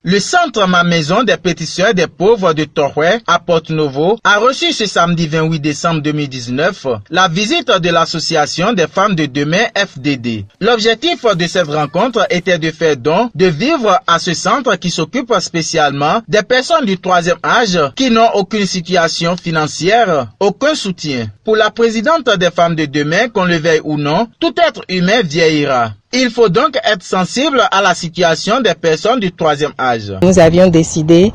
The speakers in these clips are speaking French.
Le centre Ma Maison des Petites Sœurs des Pauvres de Torouet à Porte-Novo a reçu ce samedi 28 décembre 2019 la visite de l'association des femmes de demain FDD. L'objectif de cette rencontre était de faire don de vivre à ce centre qui s'occupe spécialement des personnes du troisième âge qui n'ont aucune situation financière, aucun soutien. Pour la présidente des femmes de demain, qu'on le veuille ou non, tout être humain vieillira. Il faut donc être sensible à la situation des personnes du troisième âge. Nous avions décidé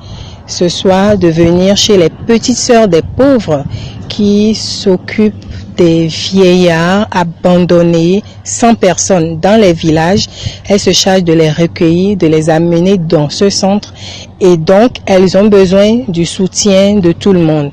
ce soir de venir chez les petites sœurs des pauvres qui s'occupent des vieillards abandonnés sans personne dans les villages. Elles se chargent de les recueillir, de les amener dans ce centre et donc elles ont besoin du soutien de tout le monde.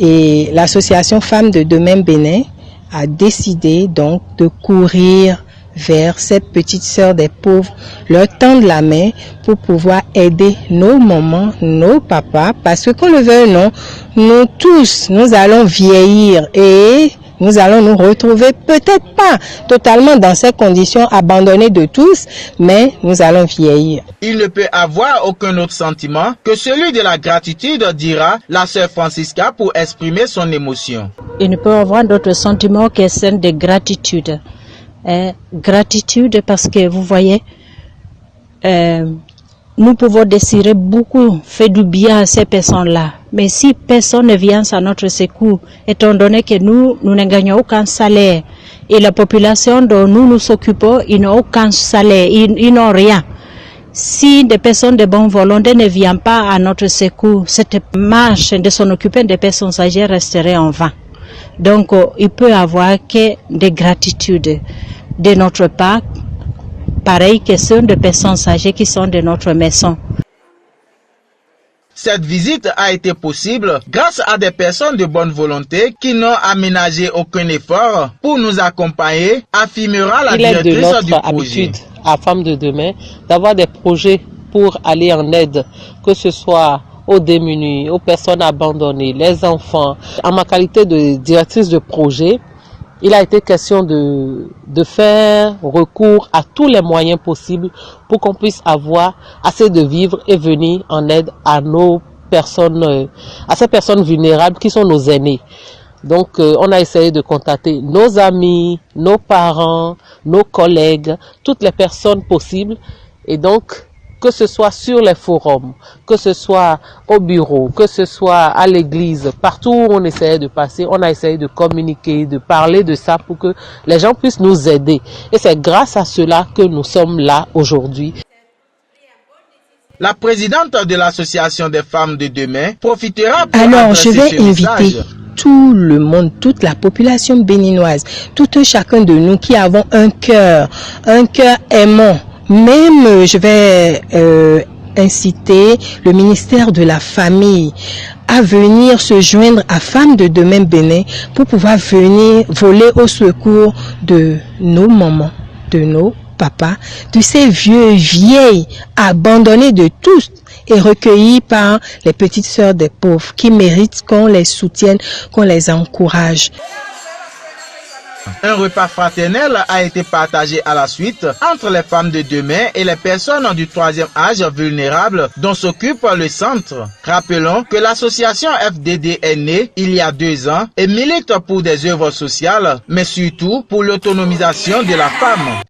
Et l'association Femmes de Demain Bénin a décidé donc de courir vers ces petites sœurs des pauvres, leur tendre la main pour pouvoir aider nos mamans, nos papas, parce que qu'on le veuille ou non, nous tous, nous allons vieillir et nous allons nous retrouver peut-être pas totalement dans ces conditions abandonnées de tous, mais nous allons vieillir. Il ne peut avoir aucun autre sentiment que celui de la gratitude, dira la sœur Francisca pour exprimer son émotion. Il ne peut avoir d'autre sentiment que celle de gratitude. Gratitude parce que vous voyez, nous pouvons désirer beaucoup, faire du bien à ces personnes-là. Mais si personne ne vient à notre secours, étant donné que nous ne gagnons aucun salaire, et la population dont nous nous occupons, ils n'ont aucun salaire, ils n'ont rien. Si des personnes de bonne volonté ne viennent pas à notre secours, cette marche de s'en occuper des personnes âgées resterait en vain. Donc, il peut y avoir que des gratitudes de notre part, pareil que ceux de personnes âgées qui sont de notre maison. Cette visite a été possible grâce à des personnes de bonne volonté qui n'ont aménagé aucun effort pour nous accompagner, affirmera la directrice du projet. Il est de notre habitude à Femmes de Demain d'avoir des projets pour aller en aide, que ce soit aux démunis, aux personnes abandonnées, les enfants. En ma qualité de directrice de projet, il a été question de faire recours à tous les moyens possibles pour qu'on puisse avoir assez de vivres et venir en aide à nos personnes, à ces personnes vulnérables qui sont nos aînés. Donc, on a essayé de contacter nos amis, nos parents, nos collègues, toutes les personnes possibles. Et donc, que ce soit sur les forums, que ce soit au bureau, que ce soit à l'église, partout où on essayait de passer, on a essayé de communiquer, de parler de ça pour que les gens puissent nous aider. Et c'est grâce à cela que nous sommes là aujourd'hui. La présidente de l'association des femmes de demain profitera pour Alors, je vais inviter message. Tout le monde, toute la population béninoise, tout un chacun de nous qui avons un cœur aimant. Même, je vais inciter le ministère de la Famille à venir se joindre à Femmes de Demain Bénin pour pouvoir venir voler au secours de nos mamans, de nos papas, de ces vieilles abandonnés de tous et recueillis par les petites sœurs des pauvres qui méritent qu'on les soutienne, qu'on les encourage. Un repas fraternel a été partagé à la suite entre les femmes de demain et les personnes du troisième âge vulnérable dont s'occupe le centre. Rappelons que l'association FDD est née il y a 2 ans et milite pour des œuvres sociales, mais surtout pour l'autonomisation de la femme.